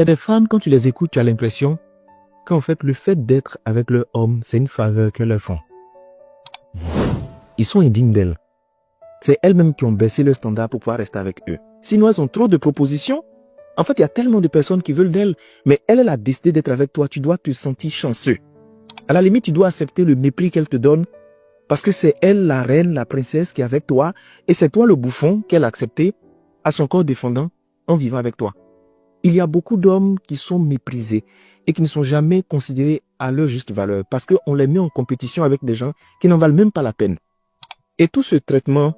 Il y a des femmes, quand tu les écoutes, tu as l'impression qu'en fait, le fait d'être avec leur homme, c'est une faveur qu'elles leur font. Ils sont indignes d'elles. C'est elles-mêmes qui ont baissé leur standard pour pouvoir rester avec eux. Sinon, elles ont trop de propositions. En fait, il y a tellement de personnes qui veulent d'elles, mais elle a décidé d'être avec toi. Tu dois te sentir chanceux. À la limite, tu dois accepter le mépris qu'elle te donne parce que c'est elle, la reine, la princesse qui est avec toi et c'est toi le bouffon qu'elle a accepté à son corps défendant en vivant avec toi. Il y a beaucoup d'hommes qui sont méprisés et qui ne sont jamais considérés à leur juste valeur parce qu'on les met en compétition avec des gens qui n'en valent même pas la peine. Et tout ce traitement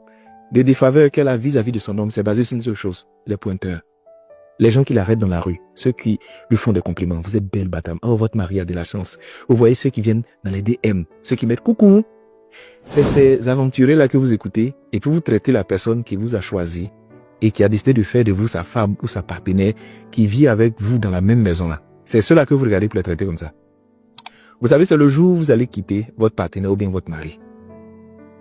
de défaveur qu'elle a vis-à-vis de son homme, c'est basé sur une seule chose, les pointeurs. Les gens qui l'arrêtent dans la rue, ceux qui lui font des compliments. Vous êtes belle, Batam. Oh, votre mari a de la chance. Vous voyez ceux qui viennent dans les DM, ceux qui mettent coucou. C'est ces aventuriers-là que vous écoutez et puis vous traitez la personne qui vous a choisi et qui a décidé de faire de vous sa femme ou sa partenaire qui vit avec vous dans la même maison-là. C'est ceux-là que vous regardez pour les traiter comme ça. Vous savez, c'est le jour où vous allez quitter votre partenaire ou bien votre mari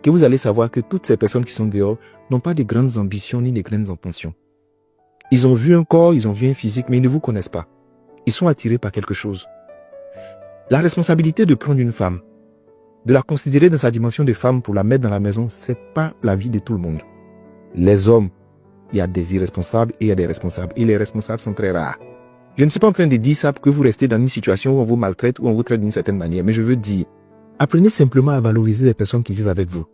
que vous allez savoir que toutes ces personnes qui sont dehors n'ont pas de grandes ambitions ni de grandes intentions. Ils ont vu un corps, ils ont vu un physique, mais ils ne vous connaissent pas. Ils sont attirés par quelque chose. La responsabilité de prendre une femme, de la considérer dans sa dimension de femme pour la mettre dans la maison, c'est pas la vie de tout le monde. Les hommes, il y a des irresponsables et il y a des responsables. Et les responsables sont très rares. Je ne suis pas en train de dire ça pour que vous restez dans une situation où on vous maltraite ou on vous traite d'une certaine manière, mais je veux dire, apprenez simplement à valoriser les personnes qui vivent avec vous.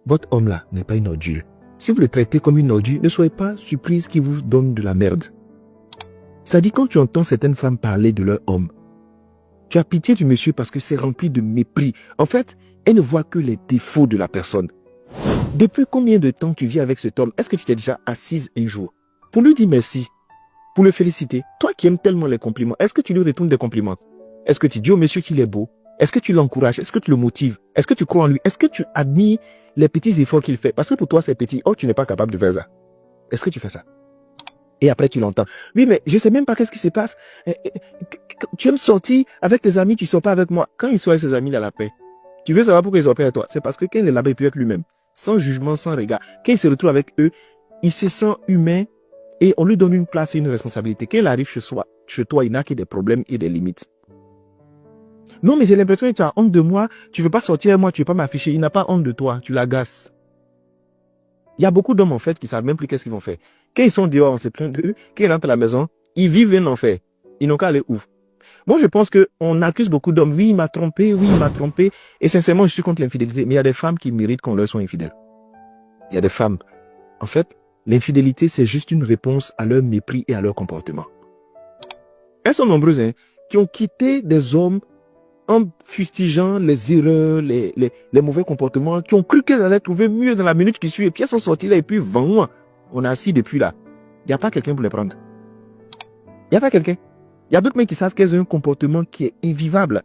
Votre homme là n'est pas une ordure. Si vous le traitez comme une ordure, ne soyez pas surprise qu'il vous donne de la merde. C'est-à-dire quand tu entends certaines femmes parler de leur homme, tu as pitié du monsieur parce que c'est rempli de mépris. En fait, elle ne voit que les défauts de la personne. Depuis combien de temps tu vis avec cet homme? Est-ce que tu t'es déjà assise un jour pour lui dire merci, pour le féliciter? Toi qui aimes tellement les compliments, est-ce que tu lui retournes des compliments? Est-ce que tu dis au monsieur qu'il est beau? Est-ce que tu l'encourages? Est-ce que tu le motives? Est-ce que tu crois en lui? Est-ce que tu admires les petits efforts qu'il fait? Parce que pour toi, c'est petit. Oh, tu n'es pas capable de faire ça. Est-ce que tu fais ça? Et après, tu l'entends. Oui, mais je sais même pas qu'est-ce qui se passe. Tu aimes sortir avec tes amis, tu sors pas avec moi. Quand il sort avec ses amis, il a la paix. Tu veux savoir pourquoi il sort pas avec toi? C'est parce que quand il est là-bas, il peut être lui-même. Sans jugement, sans regard. Quand il se retrouve avec eux, il se sent humain et on lui donne une place et une responsabilité. Quand il arrive chez toi, il n'a que des problèmes et des limites. Non, mais j'ai l'impression que tu as honte de moi, tu veux pas sortir avec moi, tu veux pas m'afficher. Il n'a pas honte de toi, tu l'agaces. Il y a beaucoup d'hommes, en fait, qui savent même plus qu'est-ce qu'ils vont faire. Quand ils sont dehors, on se plaint d'eux. Quand ils rentrent à la maison, ils vivent un enfer. Ils n'ont qu'à aller où? Moi, je pense qu'on accuse beaucoup d'hommes. Oui, il m'a trompé, oui, il m'a trompé. Et sincèrement, je suis contre l'infidélité. Mais il y a des femmes qui méritent qu'on leur soit infidèle. Il y a des femmes. En fait, l'infidélité, c'est juste une réponse à leur mépris et à leur comportement. Elles sont nombreuses, hein, qui ont quitté des hommes en fustigeant les erreurs, les mauvais comportements, qui ont cru qu'elles allaient trouver mieux dans la minute qui suit, et puis elles sont sorties là, et puis 20 mois, on est assis depuis là. Il n'y a pas quelqu'un pour les prendre. Il n'y a pas quelqu'un. Il y a d'autres mecs qui savent qu'elles ont un comportement qui est invivable,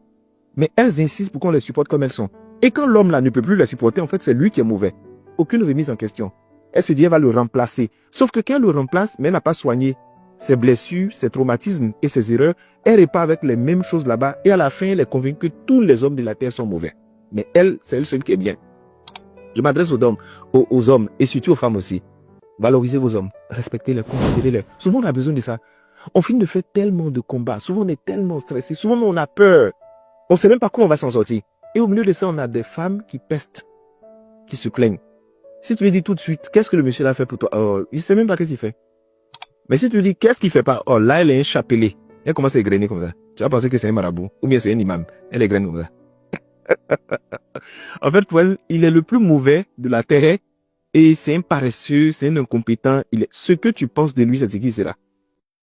mais elles insistent pour qu'on les supporte comme elles sont. Et quand l'homme là ne peut plus les supporter, en fait, c'est lui qui est mauvais. Aucune remise en question. Elle se dit, elle va le remplacer. Sauf que quand elle le remplace, mais elle n'a pas soigné ses blessures, ses traumatismes et ses erreurs, elle repart avec les mêmes choses là-bas et à la fin, elle est convaincue que tous les hommes de la terre sont mauvais. Mais elle, c'est elle seule qui est bien. Je m'adresse aux hommes et surtout aux femmes aussi. Valorisez vos hommes, respectez-les, considérez-les. Souvent, on a besoin de ça. On finit de faire tellement de combats. Souvent, on est tellement stressé. Souvent, on a peur. On ne sait même pas comment on va s'en sortir. Et au milieu de ça, on a des femmes qui pestent, qui se plaignent. Si tu lui dis tout de suite, qu'est-ce que le monsieur a fait pour toi? Oh, il ne sait même pas qu'est-ce qu'il fait. Mais si tu lui dis, qu'est-ce qu'il fait pas? Oh, là, elle est un chapelet. Elle commence à égrener comme ça. Tu vas penser que c'est un marabout. Ou bien c'est un imam. Elle égrène comme ça. En fait, pour elle, il est le plus mauvais de la terre. Et c'est un paresseux, c'est un incompétent. Ce que tu penses de lui, c'est ce qu'il sera.